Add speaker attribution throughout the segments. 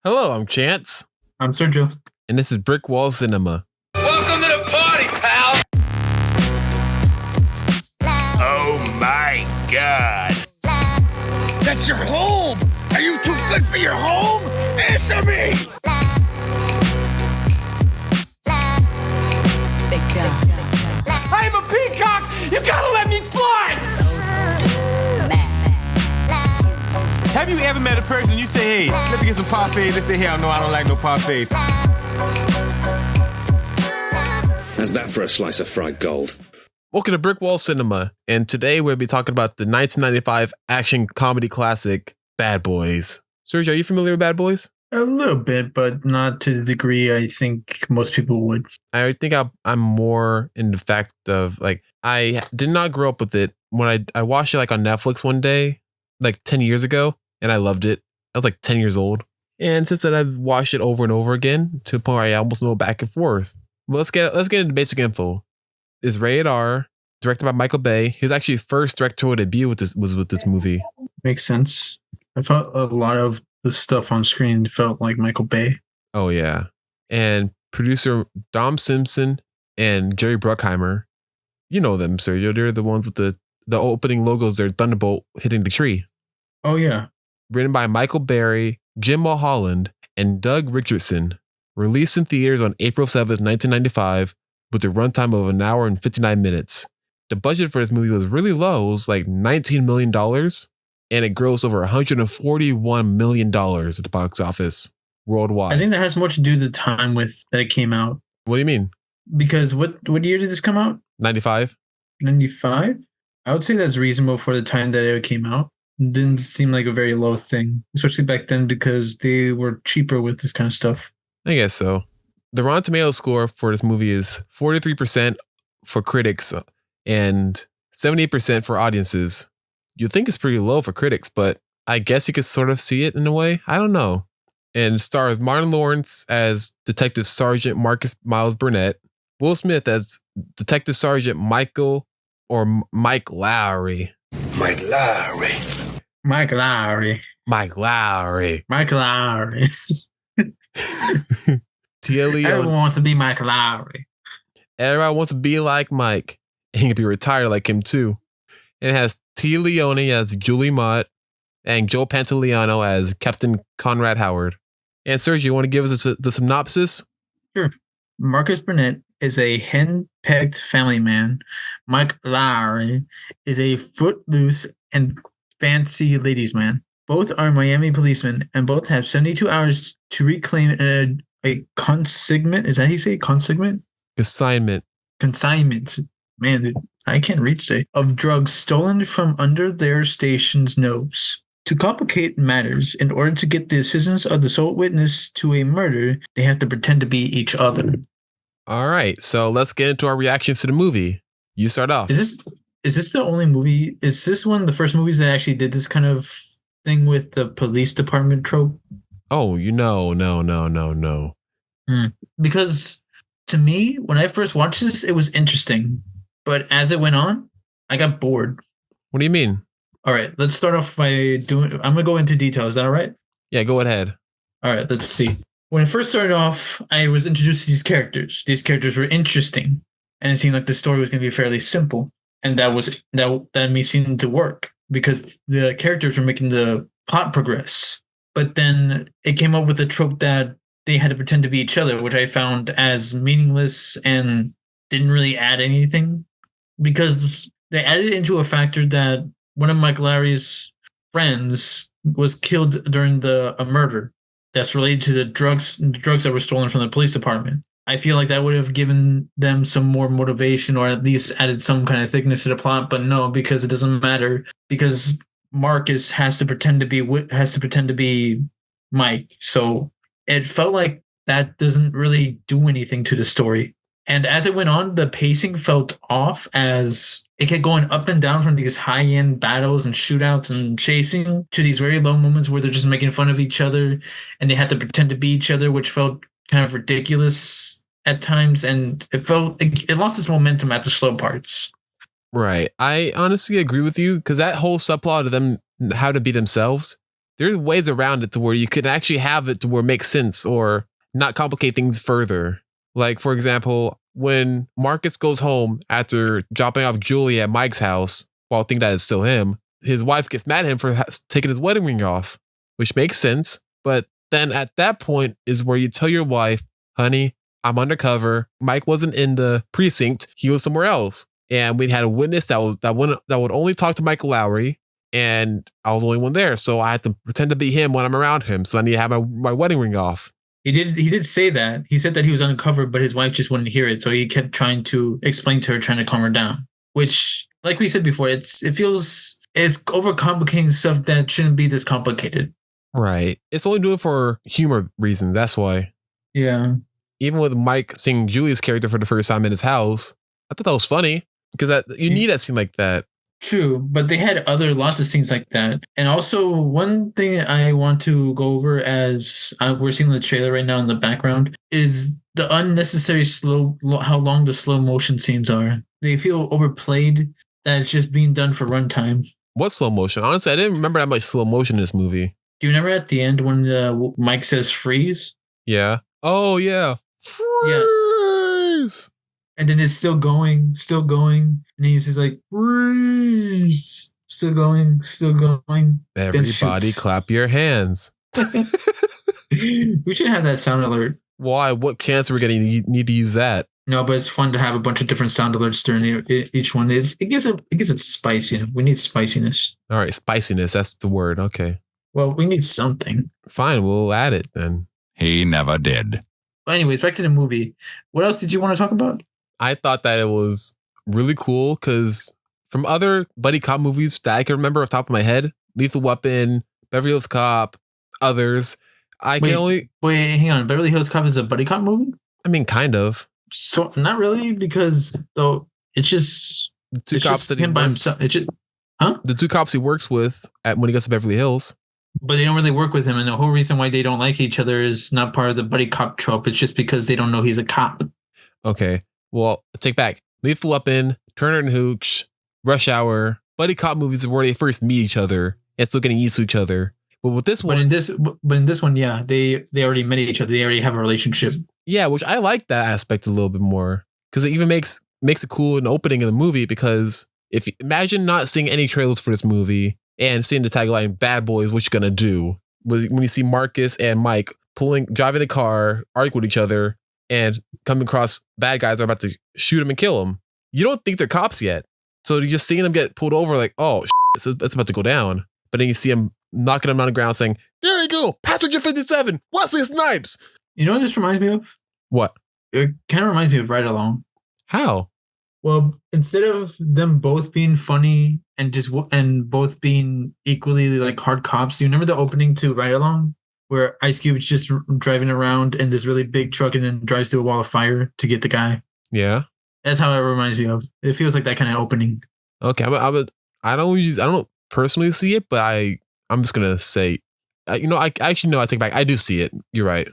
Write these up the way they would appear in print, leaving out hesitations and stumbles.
Speaker 1: Hello, I'm Chance,
Speaker 2: I'm Sergio.
Speaker 1: and this is Brick Wall Cinema.
Speaker 3: Welcome to the party, pal! Oh my god! That's your home! Are you too good for your home? Answer me! I'm a peacock! You gotta let me fly!
Speaker 4: Have you ever met a person you say, hey, let me get some parfait? They say, hell no, I don't like no parfait.
Speaker 5: How's that for a slice of fried gold?
Speaker 1: Welcome to Brick Wall Cinema, and today we'll be talking about the 1995 action comedy classic, Bad Boys. Sergio, are you familiar with Bad Boys?
Speaker 2: A little bit, but not to the degree I think most people would.
Speaker 1: I think I'm more in the fact of, I did not grow up with it. When I watched it, on Netflix one day, 10 years ago, and I loved it. I was 10 years old. And since then, I've watched it over and over again to the point where I almost know back and forth. But let's get into basic info. It's rated R, directed by Michael Bay. His actually first directorial debut was with this movie.
Speaker 2: Makes sense. I felt a lot of the stuff on screen felt like Michael Bay.
Speaker 1: Oh, yeah. And producer Dom Simpson and Jerry Bruckheimer. You know them, Sergio. They're the ones with the opening logos. They're Thunderbolt hitting the tree.
Speaker 2: Oh, yeah.
Speaker 1: Written by Michael Berry, Jim Mulholland, and Doug Richardson. Released in theaters on April 7th, 1995, with a runtime of 1 hour and 59 minutes. The budget for this movie was really low. It was $19 million, and it grossed over $141 million at the box office worldwide.
Speaker 2: I think that has much to do with the time that it came out.
Speaker 1: What do you mean?
Speaker 2: Because what year did this come out?
Speaker 1: 95?
Speaker 2: 95? I would say that's reasonable for the time that it came out. It didn't seem like a very low thing, especially back then because they were cheaper with this kind of stuff.
Speaker 1: I guess so. The Rotten Tomatoes score for this movie is 43% for critics and 78% for audiences. You'd think it's pretty low for critics, but I guess you could sort of see it in a way. I don't know. And stars Martin Lawrence as Detective Sergeant Marcus Miles Burnett, Will Smith as Detective Sergeant Mike Lowry.
Speaker 3: Mike Lowry.
Speaker 2: Mike Lowry.
Speaker 1: Mike Lowry.
Speaker 2: Mike Lowry.
Speaker 1: Tia Leone.
Speaker 2: Everyone wants to be Mike Lowry.
Speaker 1: Everybody wants to be like Mike. And he can be retired like him too. And it has Tia Leone as Julie Mott and Joe Pantoliano as Captain Conrad Howard. And Sergio, you want to give us the synopsis?
Speaker 2: Sure. Marcus Burnett is a hen-pecked family man. Mike Lowry is a footloose and fancy ladies man. Both are Miami policemen, and both have 72 hours to reclaim a consignment. Is that how you say consignment?
Speaker 1: Consignment.
Speaker 2: Consignment. Man, I can't read today. Of drugs stolen from under their station's nose. To complicate matters, in order to get the assistance of the sole witness to a murder, they have to pretend to be each other.
Speaker 1: All right, so let's get into our reactions to the movie. You start off.
Speaker 2: Is this the only movie? Is this one of the first movies that actually did this kind of thing with the police department trope?
Speaker 1: Oh, no.
Speaker 2: Because to me, when I first watched this, it was interesting. But as it went on, I got bored.
Speaker 1: What do you mean?
Speaker 2: All right, let's start off by I'm going to go into detail. Is that all right?
Speaker 1: Yeah, go ahead.
Speaker 2: All right, let's see. When it first started off, I was introduced to these characters. These characters were interesting. And it seemed like the story was going to be fairly simple. And that made seem to work because the characters were making the plot progress. But then it came up with a trope that they had to pretend to be each other, which I found as meaningless and didn't really add anything. Because they added into a factor that one of Mike Lowry's friends was killed during a murder that's related to the drugs that were stolen from the police department. I feel like that would have given them some more motivation or at least added some kind of thickness to the plot, but no, because it doesn't matter because Marcus has to pretend to be Mike. So it felt like that doesn't really do anything to the story. And as it went on, the pacing felt off as it kept going up and down from these high-end battles and shootouts and chasing to these very low moments where they're just making fun of each other and they had to pretend to be each other, which felt kind of ridiculous at times. And it lost its momentum at the slow parts.
Speaker 1: Right. I honestly agree with you because that whole subplot of them how to be themselves there's ways around it to where you can actually have it to where it makes sense or not complicate things further. Like, for example, when Marcus goes home after dropping off Julie at Mike's house while thinking that it's still him, his wife gets mad at him for taking his wedding ring off, which makes sense. But then at that point is where you tell your wife, honey, I'm undercover. Mike wasn't in the precinct. He was somewhere else. And we had a witness that would only talk to Michael Lowry. And I was the only one there. So I had to pretend to be him when I'm around him. So I need to have my wedding ring off.
Speaker 2: He did say that. He said that he was undercover, but his wife just wouldn't hear it. So he kept trying to explain to her, trying to calm her down. Which, like we said before, it feels it's overcomplicating stuff that shouldn't be this complicated.
Speaker 1: Right. It's only doing it for humor reasons. That's why.
Speaker 2: Yeah.
Speaker 1: Even with Mike seeing Julie's character for the first time in his house, I thought that was funny because you need a scene like that.
Speaker 2: True, but they had lots of scenes like that. And also, one thing I want to go over as we're seeing the trailer right now in the background is the unnecessary how long the slow motion scenes are. They feel overplayed, that it's just being done for runtime.
Speaker 1: What slow motion? Honestly, I didn't remember that much slow motion in this movie.
Speaker 2: Do you remember at the end when Mike says freeze?
Speaker 1: Yeah. Oh, yeah. Freeze!
Speaker 2: Yeah. And then it's still going. And he's just like, freeze! Still going.
Speaker 1: Everybody clap your hands.
Speaker 2: We should have that sound alert.
Speaker 1: Why? What chance are we getting? You need to use that.
Speaker 2: No, but it's fun to have a bunch of different sound alerts during each one. It gives it spice. We need spiciness.
Speaker 1: All right, spiciness. That's the word. Okay.
Speaker 2: Well, we need something.
Speaker 1: Fine, we'll add it then.
Speaker 6: He never did.
Speaker 2: Well, anyways, back to the movie. What else did you want to talk about?
Speaker 1: I thought that it was really cool because from other buddy cop movies that I can remember off the top of my head, Lethal Weapon, Beverly Hills Cop, others,
Speaker 2: Wait, hang on. Beverly Hills Cop is a buddy cop movie?
Speaker 1: I mean, kind of.
Speaker 2: So not really, because though it's just
Speaker 1: The two cops that he
Speaker 2: him by
Speaker 1: works,
Speaker 2: himself.
Speaker 1: the two cops he works with when he goes to Beverly Hills.
Speaker 2: But they don't really work with him, and the whole reason why they don't like each other is not part of the buddy cop trope. It's just because they don't know he's a cop.
Speaker 1: Okay. Well, take back Lethal Weapon, Turner and Hooch, Rush Hour, buddy cop movies where they first meet each other and still getting used to each other. But with this one,
Speaker 2: but in this one, yeah, they already met each other. They already have a relationship.
Speaker 1: yeah, which I like that aspect a little bit more because it even makes it cool in the opening of the movie. Because if imagine not seeing any trailers for this movie and seeing the tagline "Bad Boys, what you gonna do?" when you see Marcus and Mike driving a car, arguing with each other, and coming across bad guys are about to shoot him and kill him. You don't think they're cops yet, so you're just seeing them get pulled over, like, oh, it's about to go down. But then you see him knocking him on the ground, saying, "There you go, Passenger 57, Wesley Snipes."
Speaker 2: You know what this reminds me of?
Speaker 1: What?
Speaker 2: It kind of reminds me of Ride Along.
Speaker 1: How?
Speaker 2: Well, instead of them both being funny and both being equally like hard cops, you remember the opening to Ride Along where Ice Cube's just driving around in this really big truck and then drives through a wall of fire to get the guy?
Speaker 1: Yeah.
Speaker 2: That's how it reminds me of. It feels like that kind of opening.
Speaker 1: Okay, I don't personally see it, but I'm just gonna say, I take back. I do see it. You're right.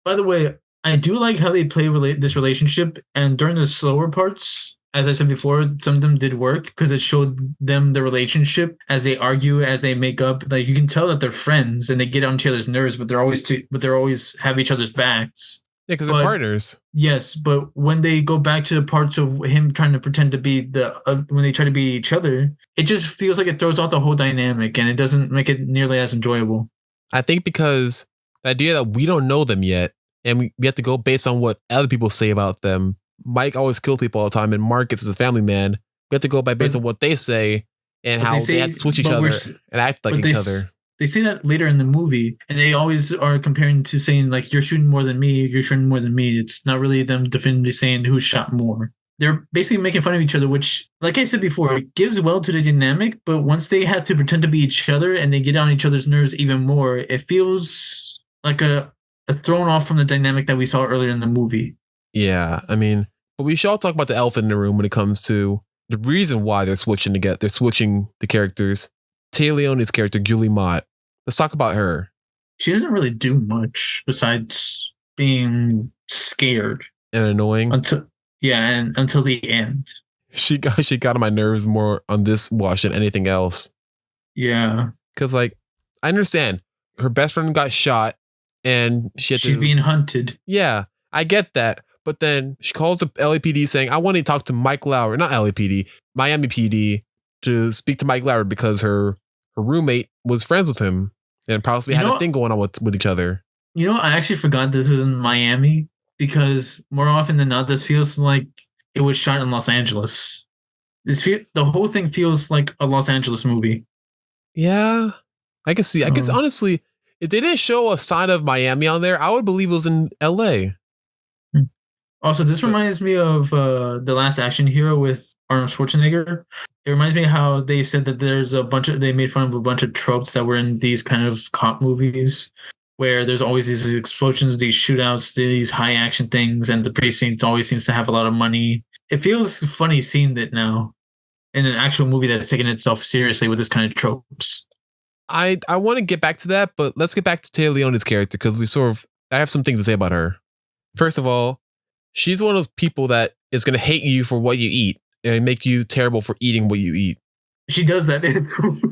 Speaker 2: By the way, I do like how they play this relationship, and during the slower parts, as I said before, some of them did work because it showed them the relationship as they argue, as they make up. Like you can tell that they're friends and they get on each other's nerves, but they're always have each other's backs.
Speaker 1: Yeah, because they're partners.
Speaker 2: Yes, but when they go back to the parts of him trying to pretend to be when they try to be each other, it just feels like it throws off the whole dynamic and it doesn't make it nearly as enjoyable. I
Speaker 1: think because the idea that we don't know them yet and we have to go based on what other people say about them. Mike always kills people all the time, and Marcus is a family man. We have to go based on what they say and how they have to switch each other and act like each other.
Speaker 2: They say that later in the movie, and they always are comparing to saying, like, you're shooting more than me, you're shooting more than me. It's not really them definitively saying who shot more. They're basically making fun of each other, which, like I said before, it gives well to the dynamic, but once they have to pretend to be each other and they get on each other's nerves even more, it feels like a thrown off from the dynamic that we saw earlier in the movie.
Speaker 1: Yeah, I mean, but we should all talk about the elephant in the room when it comes to the reason why they're switching the characters. Tay Leone's character, Julie Mott. Let's talk about her.
Speaker 2: She doesn't really do much besides being scared
Speaker 1: and annoying.
Speaker 2: Until the end.
Speaker 1: She got on my nerves more on this watch than anything else.
Speaker 2: Yeah.
Speaker 1: Because, like, I understand. her best friend got shot and
Speaker 2: she's being hunted.
Speaker 1: Yeah, I get that. But then she calls the LAPD saying, I want to talk to Mike Lowry, not LAPD, Miami PD, to speak to Mike Lowry because her roommate was friends with him and possibly had a thing going on with each other.
Speaker 2: I actually forgot this was in Miami because more often than not, this feels like it was shot in Los Angeles. The whole thing feels like a Los Angeles movie.
Speaker 1: Yeah, I can see. I guess honestly, if they didn't show a sign of Miami on there, I would believe it was in LA.
Speaker 2: Also, this reminds me of The Last Action Hero with Arnold Schwarzenegger. It reminds me how they said that they made fun of a bunch of tropes that were in these kind of cop movies where there's always these explosions, these shootouts, these high action things, and the precinct always seems to have a lot of money. It feels funny seeing that now in an actual movie that's taking itself seriously with this kind of tropes.
Speaker 1: I want to get back to that, but let's get back to Taylor Leone's character because I have some things to say about her. First of all, she's one of those people that is going to hate you for what you eat and make you terrible for eating what you eat.
Speaker 2: She does that.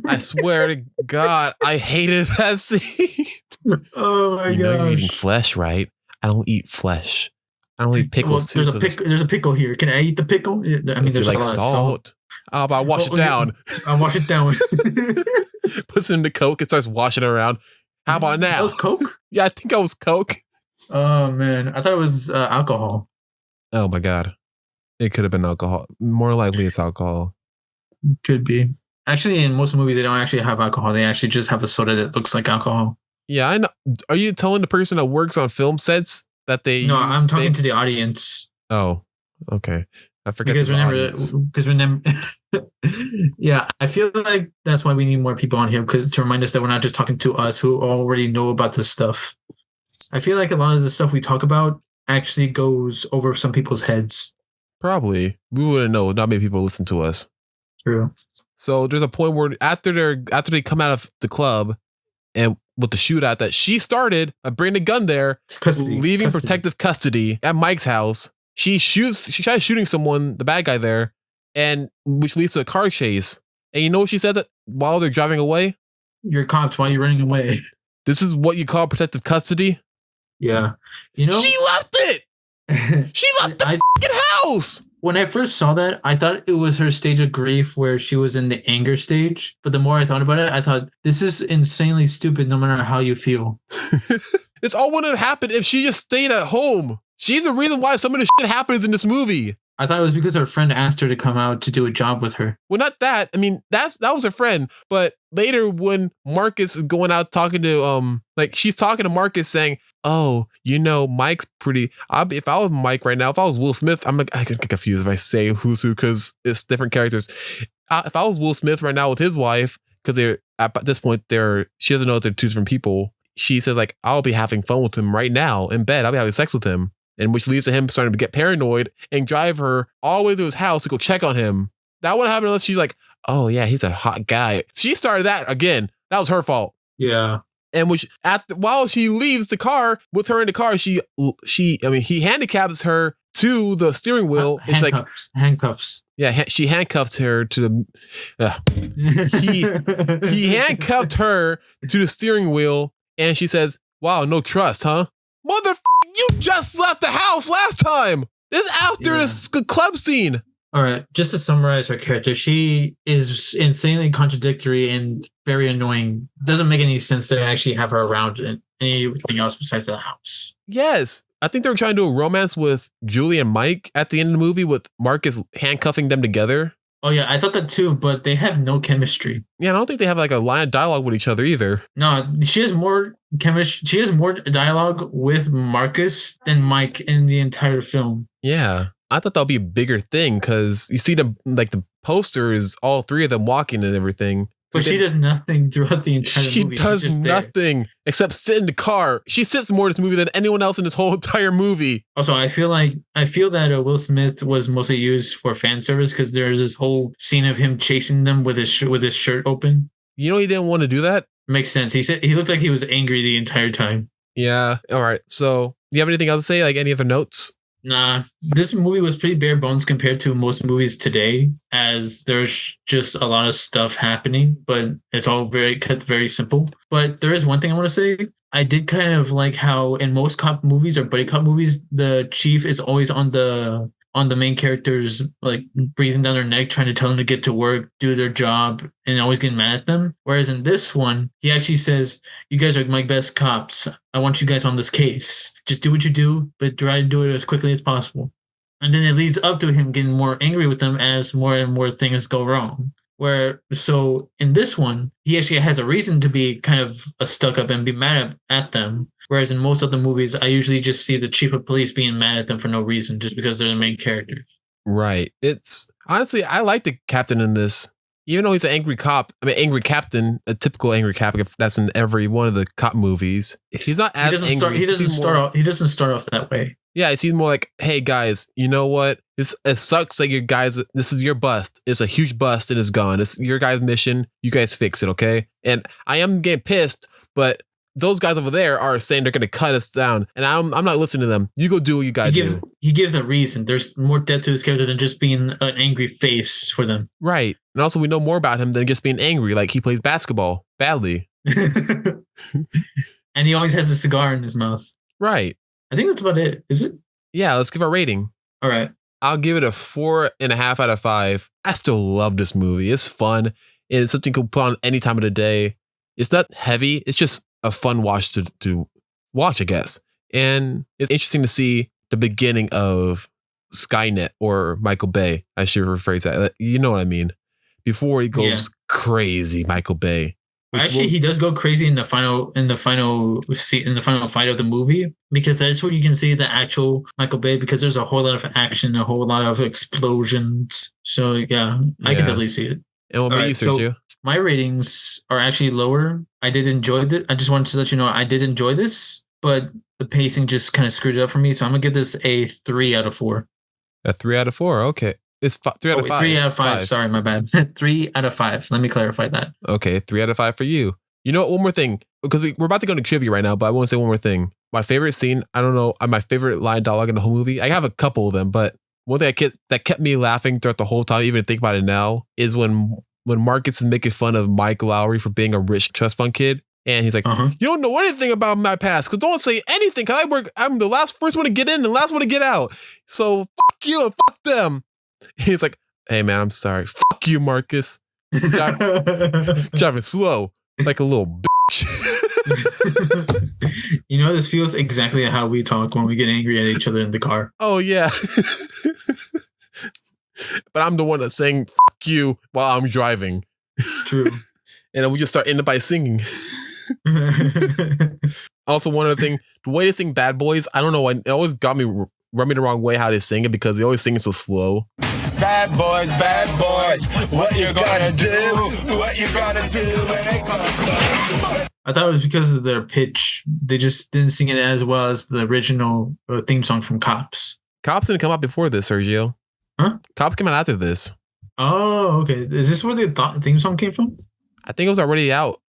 Speaker 1: I swear to God, I hated that scene.
Speaker 2: Oh my god!
Speaker 1: You're eating flesh, right? I don't eat flesh. I don't eat pickles too.
Speaker 2: There's a pickle here. Can I eat the pickle? I mean, there's
Speaker 1: like a lot of salt. Oh, but I wash it down.
Speaker 2: I wash it down.
Speaker 1: Puts it into Coke and starts washing it around. How about now?
Speaker 2: That was Coke?
Speaker 1: Yeah, I think I was Coke.
Speaker 2: Oh man, I thought it was alcohol.
Speaker 1: Oh my god, it could have been alcohol. More likely, it's alcohol.
Speaker 2: Could be. Actually, in most movies, they don't actually have alcohol. They actually just have a soda that looks like alcohol.
Speaker 1: Yeah, I know. Are you telling the person that works on film sets that they?
Speaker 2: No, I'm talking to the audience.
Speaker 1: Oh, okay. I forget
Speaker 2: because remember, yeah, I feel like that's why we need more people on here because to remind us that we're not just talking to us who already know about this stuff. I feel like a lot of the stuff we talk about actually goes over some people's heads.
Speaker 1: Probably. We wouldn't know. Not many people listen to us.
Speaker 2: True.
Speaker 1: So there's a point where after they come out of the club and with the shootout that she started, bringing a gun there, leaving protective custody at Mike's house. She tries shooting someone, the bad guy there, and which leads to a car chase. And you know what she said that while they're driving away?
Speaker 2: You're cops. Why are you running away?
Speaker 1: This is what you call protective custody?
Speaker 2: Yeah. She
Speaker 1: left it! She left the fucking house!
Speaker 2: When I first saw that, I thought it was her stage of grief where she was in the anger stage. But the more I thought about it, I thought, this is insanely stupid no matter how you feel.
Speaker 1: This all wouldn't have happened if she just stayed at home. She's the reason why some of the shit happens in this movie.
Speaker 2: I thought it was because her friend asked her to come out to do a job with her.
Speaker 1: Well, not that. I mean, that was her friend. But later when Marcus is going out talking to, she's talking to Marcus saying, oh, Mike's pretty, if I was Mike right now, if I was Will Smith, I get confused if I say who's who because it's different characters. If I was Will Smith right now with his wife, because they're at this point, she doesn't know that they're two different people. She says I'll be having fun with him right now in bed. I'll be having sex with him. And which leads to him starting to get paranoid and drive her all the way to his house to go check on him. That wouldn't happen unless she's like, oh yeah, he's a hot guy. She started that again. That was her fault.
Speaker 2: Yeah.
Speaker 1: And while she leaves the car with her in the car, he handicaps her to the steering wheel. It's
Speaker 2: handcuffs.
Speaker 1: Yeah, she handcuffs her to the. He handcuffed her to the steering wheel, and she says, "Wow, no trust, huh? You just left the house last time. This is after the club scene."
Speaker 2: All right, just to summarize her character, she is insanely contradictory and very annoying. Doesn't make any sense to actually have her around in anything else besides the house.
Speaker 1: Yes. I think they were trying to do a romance with Julie and Mike at the end of the movie with Marcus handcuffing them together.
Speaker 2: Oh, yeah, I thought that too, but they have no chemistry.
Speaker 1: Yeah, I don't think they have a line of dialogue with each other either.
Speaker 2: No, she has more chemistry. She has more dialogue with Marcus than Mike in the entire film.
Speaker 1: Yeah. I thought that would be a bigger thing because you see them, the poster is all three of them walking and everything.
Speaker 2: But she does nothing throughout the entire movie.
Speaker 1: She does nothing except sit in the car. She sits more in this movie than anyone else in this whole entire movie.
Speaker 2: Also, I feel that Will Smith was mostly used for fan service because there's this whole scene of him chasing them with his shirt open.
Speaker 1: You know he didn't want to do that?
Speaker 2: Makes sense. He said he looked like he was angry the entire time.
Speaker 1: Yeah. All right. So, do you have anything else to say? Any other notes?
Speaker 2: Nah, this movie was pretty bare bones compared to most movies today, as there's just a lot of stuff happening, but it's all kept very simple. But there is one thing I want to say. I did kind of like how in most cop movies or buddy cop movies, the chief is always on the main characters, like breathing down their neck, trying to tell them to get to work, do their job, and always getting mad at them. Whereas in this one, he actually says, "You guys are my best cops. I want you guys on this case. Just do what you do, but try to do it as quickly as possible." And then it leads up to him getting more angry with them as more and more things go wrong. So in this one, he actually has a reason to be kind of stuck up and be mad at them. Whereas in most other movies, I usually just see the chief of police being mad at them for no reason, just because they're the main characters.
Speaker 1: Right. It's honestly, I like the captain in this. Even though he's an angry cop, angry captain, a typical angry captain that's in every one of the cop movies. He's not as angry.
Speaker 2: He doesn't start off that way.
Speaker 1: Yeah, it seems more like, hey guys, you know what? It sucks that you guys. This is your bust. It's a huge bust and it's gone. It's your guys' mission. You guys fix it, okay? And I am getting pissed, but those guys over there are saying they're going to cut us down, and I'm not listening to them. You go do what you got to do.
Speaker 2: He gives a reason. There's more depth to his character than just being an angry face for them.
Speaker 1: Right. And also we know more about him than just being angry. Like he plays basketball badly.
Speaker 2: And he always has a cigar in his mouth.
Speaker 1: Right.
Speaker 2: I think that's about it. Is it?
Speaker 1: Yeah, let's give our rating.
Speaker 2: All right.
Speaker 1: I'll give it a 4.5 out of 5. I still love this movie. It's fun. And it's something you can put on any time of the day. It's not heavy. It's just a fun watch to watch, I guess. And it's interesting to see the beginning of Skynet or Michael Bay. I should rephrase that. You know what I mean? Before he goes crazy, Michael Bay.
Speaker 2: Actually, he does go crazy in the final fight of the movie, because that's where you can see the actual Michael Bay, because there's a whole lot of action, a whole lot of explosions. So I can definitely see it.
Speaker 1: And what about you, Sergio?
Speaker 2: My ratings are actually lower. I did enjoy it. I just wanted to let you know I did enjoy this, but the pacing just kind of screwed it up for me. So I'm gonna give this a 3 out of 4.
Speaker 1: A 3 out of 4. Okay. It's 3 out of 5.
Speaker 2: 3 out of 5. Sorry, my bad. 3 out of 5. Let me clarify that.
Speaker 1: Okay, 3 out of 5 for you. You know what? One more thing, because we're about to go into trivia right now, but I want to say one more thing. My favorite scene, I don't know, my favorite line dialogue in the whole movie. I have a couple of them, but one thing that kept me laughing throughout the whole time, even think about it now, is when Marcus is making fun of Mike Lowry for being a rich trust fund kid. And he's like, You don't know anything about my past, because don't say anything, because I'm the first one to get in and the last one to get out. So fuck you and fuck them. And he's like, hey man, I'm sorry. Fuck you, Marcus. Driving slow like a little bitch.
Speaker 2: You know, this feels exactly how we talk when we get angry at each other in the car.
Speaker 1: Oh yeah. But I'm the one that's saying fuck you while I'm driving.
Speaker 2: True.
Speaker 1: And then we just start ending by singing. Also, one other thing, the way they sing Bad Boys, I don't know, it always rubbed me the wrong way how they sing it, because they always sing it so slow.
Speaker 3: Bad boys, what you gonna do? What you gonna do when they come?
Speaker 2: I thought it was because of their pitch. They just didn't sing it as well as the original theme song from Cops.
Speaker 1: Cops didn't come out before this, Sergio.
Speaker 2: Huh?
Speaker 1: Cops came out after this.
Speaker 2: Oh, okay. Is this where the theme song came from?
Speaker 1: I think it was already out.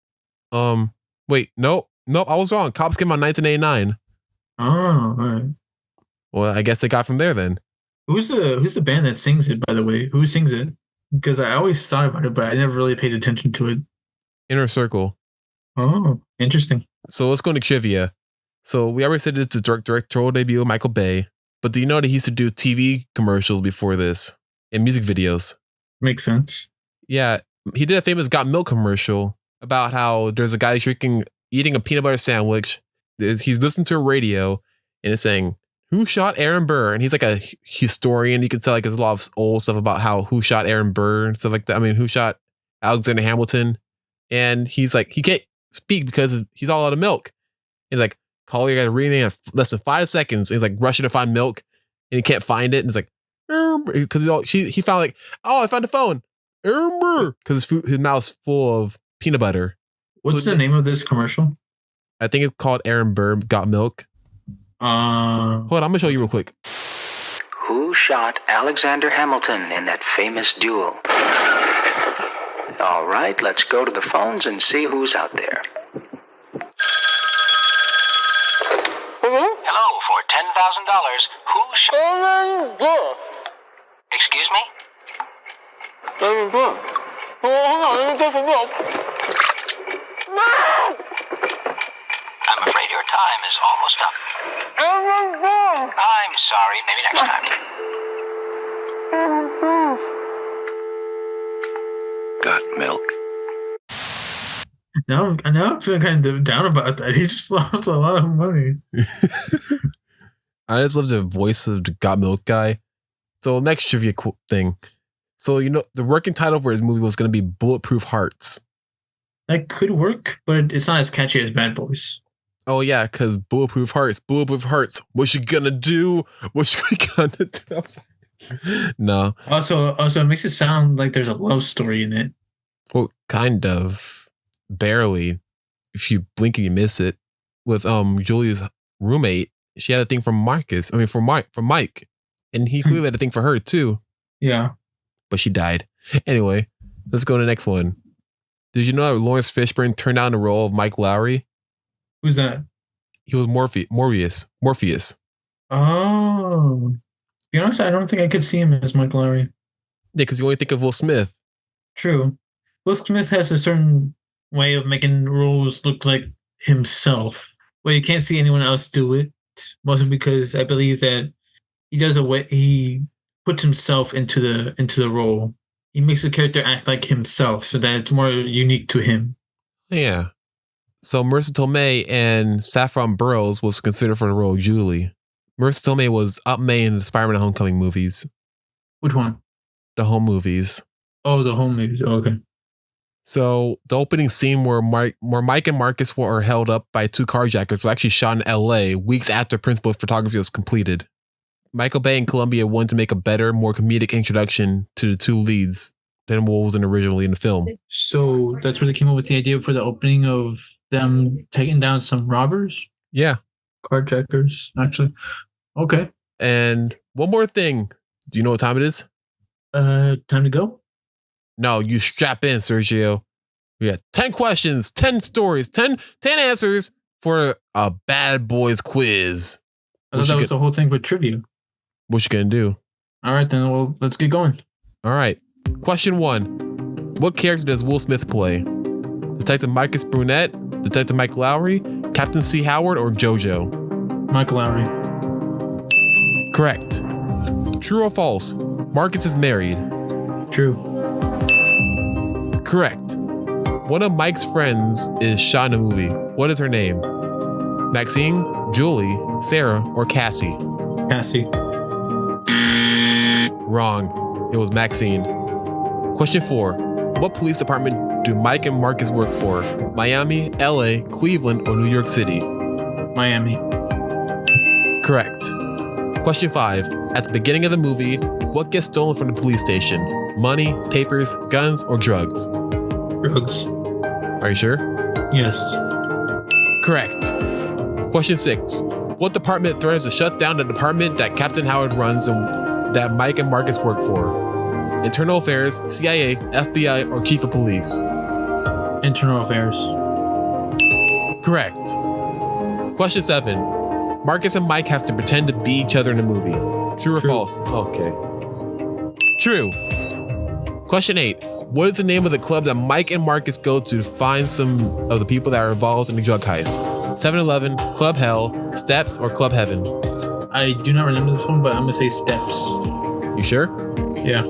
Speaker 1: Wait, nope, I was wrong. Cops came out in 1989.
Speaker 2: Oh, all right.
Speaker 1: Well, I guess it got from there then.
Speaker 2: Who's the band that sings it, by the way? Who sings it? Because I always thought about it, but I never really paid attention to it.
Speaker 1: Inner Circle.
Speaker 2: Oh, interesting.
Speaker 1: So let's go into trivia. So we already said it's the directorial debut of Michael Bay, but do you know that he used to do TV commercials before this and music videos?
Speaker 2: Makes sense.
Speaker 1: Yeah, he did a famous Got Milk commercial about how there's a guy eating a peanut butter sandwich. He's listening to a radio and it's saying, who shot Aaron Burr? And he's like a historian. You can tell like there's a lot of old stuff about who shot Aaron Burr and stuff like that. I mean, who shot Alexander Hamilton? And he's like, he can't speak because he's all out of milk. And like, call your guy reading in less than 5 seconds. And he's like rushing to find milk and he can't find it. And it's like, because he found like, oh, I found the phone. Aaron Burr. Because his mouth's full of peanut butter.
Speaker 2: What's the name of this commercial?
Speaker 1: I think it's called Aaron Burr Got Milk. Hold on, I'm gonna show you real quick.
Speaker 6: Who shot Alexander Hamilton in that famous duel? All right, let's go to the phones and see who's out there.
Speaker 7: Hello,
Speaker 6: Who Excuse me? I'm afraid your time is almost up. I'm sorry. Maybe next time.
Speaker 5: Got milk?
Speaker 2: Now I'm feeling kind of down about that. He just lost a lot of money.
Speaker 1: I just love the voice of the Got Milk guy. So next trivia thing. So, the working title for his movie was going to be Bulletproof Hearts.
Speaker 2: That could work, but it's not as catchy as Bad Boys.
Speaker 1: Oh, yeah, because Bulletproof Hearts. What you gonna do? What you gonna do? I'm sorry. No.
Speaker 2: Also, it makes it sound like there's a love story in it.
Speaker 1: Well, kind of. Barely. If you blink and you miss it. With Julia's roommate, she had a thing from Mike. And he clearly had a thing for her, too.
Speaker 2: Yeah.
Speaker 1: But she died. Anyway, let's go to the next one. Did you know that Lawrence Fishburne turned down the role of Mike Lowry?
Speaker 2: Who's that?
Speaker 1: He was Morpheus.
Speaker 2: Oh. To be honest, I don't think I could see him as Mike Lowry.
Speaker 1: Yeah, because you only think of Will Smith.
Speaker 2: True. Will Smith has a certain way of making roles look like himself. Well, you can't see anyone else do it. Mostly because I believe that he puts himself into the role. He makes the character act like himself so that it's more unique to him.
Speaker 1: Yeah. So Marissa Tomei and Saffron Burrows was considered for the role of Julie. Marissa Tomei was Aunt May in the Spider-Man Homecoming movies.
Speaker 2: Which one?
Speaker 1: The home movies.
Speaker 2: Oh, the home movies. Oh, okay.
Speaker 1: So the opening scene where Mike and Marcus were held up by two carjackers was actually shot in LA weeks after principal photography was completed. Michael Bay and Columbia wanted to make a better, more comedic introduction to the two leads than what was originally in the film.
Speaker 2: So that's where they came up with the idea for the opening of them taking down some robbers?
Speaker 1: Yeah.
Speaker 2: Carjackers, actually. Okay.
Speaker 1: And one more thing. Do you know what time it is?
Speaker 2: Time to go?
Speaker 1: No, you strap in, Sergio. We got 10 questions, 10 stories, 10 answers for a Bad Boys quiz.
Speaker 2: I thought that was the whole thing with trivia.
Speaker 1: What you gonna do?
Speaker 2: All right, then. Well, let's get going.
Speaker 1: All right. Question 1. What character does Will Smith play? Detective Marcus Burnett, Detective Mike Lowry, Captain C. Howard, or JoJo?
Speaker 2: Mike Lowry.
Speaker 1: Correct. True or false? Marcus is married.
Speaker 2: True.
Speaker 1: Correct. One of Mike's friends is shot in a movie. What is her name? Maxine, Julie, Sarah, or Cassie?
Speaker 2: Cassie.
Speaker 1: Wrong. It was Maxine. Question 4. What police department do Mike and Marcus work for? Miami, LA, Cleveland, or New York City?
Speaker 2: Miami.
Speaker 1: Correct. Question 5. At the beginning of the movie, what gets stolen from the police station? Money, papers, guns, or drugs?
Speaker 2: Drugs.
Speaker 1: Are you sure?
Speaker 2: Yes.
Speaker 1: Correct. Question 6. What department threatens to shut down the department that Captain Howard runs and that Mike and Marcus work for? Internal Affairs, CIA, FBI, or Chief of Police?
Speaker 2: Internal Affairs.
Speaker 1: Correct. Question 7. Marcus and Mike have to pretend to be each other in the movie. True or false? Okay. True. Question 8. What is the name of the club that Mike and Marcus go to find some of the people that are involved in the drug heist? 7-Eleven, Club Hell, Steps, or Club Heaven?
Speaker 2: I do not remember this one, but I'm going to say Steps.
Speaker 1: You sure?
Speaker 2: Yeah.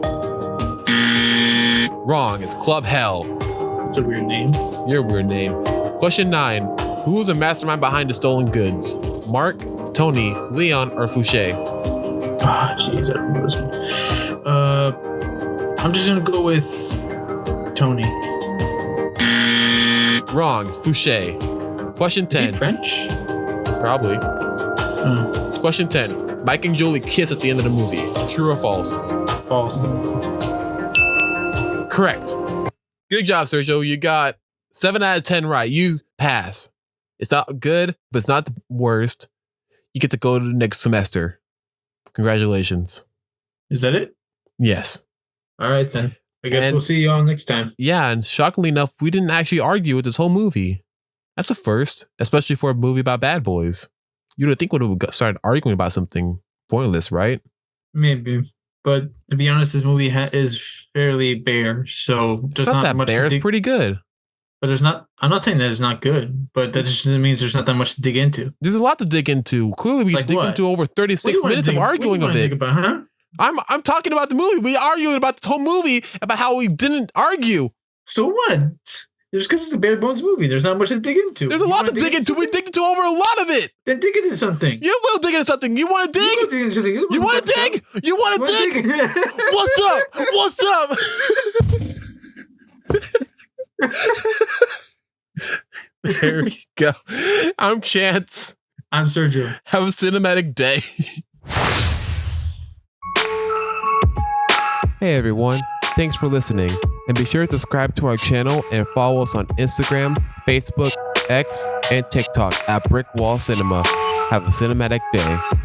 Speaker 1: Wrong. It's Club Hell.
Speaker 2: That's a weird name.
Speaker 1: Your weird name. Question 9. Who was the mastermind behind the stolen goods? Mark, Tony, Leon, or Fouché?
Speaker 2: Ah, jeez, I don't know this one. I'm just going to go with Tony.
Speaker 1: Wrong. It's Fouché. Question 10.
Speaker 2: Is he French?
Speaker 1: Probably. Question 10. Mike and Julie kiss at the end of the movie. True or false?
Speaker 2: False.
Speaker 1: Correct. Good job, Sergio. You got 7 out of 10 right. You pass. It's not good, but it's not the worst. You get to go to the next semester. Congratulations.
Speaker 2: Is that it?
Speaker 1: Yes.
Speaker 2: All right, then. I guess we'll see you all next time.
Speaker 1: Yeah, and shockingly enough, we didn't actually argue with this whole movie. That's a first, especially for a movie about bad boys. You would think would have started arguing about something pointless, right?
Speaker 2: Maybe. But to be honest, this movie is fairly bare. So
Speaker 1: It's
Speaker 2: there's
Speaker 1: not
Speaker 2: not
Speaker 1: that
Speaker 2: much
Speaker 1: bare.
Speaker 2: to
Speaker 1: It's
Speaker 2: dig.
Speaker 1: pretty good.
Speaker 2: But there's not. I'm not saying that it's not good, but that just means there's not that much to dig into.
Speaker 1: There's a lot to dig into. Clearly, we
Speaker 2: Like
Speaker 1: dig
Speaker 2: what?
Speaker 1: into over 36 minutes of arguing of it.
Speaker 2: About, huh?
Speaker 1: I'm talking about the movie. We argued about this whole movie about how we didn't argue.
Speaker 2: So what? Just because it's a bare bones movie, there's not much to dig into.
Speaker 1: There's a lot to dig into. We dig into over a lot of it.
Speaker 2: Then dig into something.
Speaker 1: You will dig into something. You want to dig?
Speaker 2: You dig into something.
Speaker 1: You want to dig? You want to dig? What's up? What's up? There we go. I'm Chance.
Speaker 2: I'm Sergio.
Speaker 1: Have a cinematic day. Hey everyone, thanks for listening. And be sure to subscribe to our channel and follow us on Instagram, Facebook, X, and TikTok at Brick Wall Cinema. Have a cinematic day.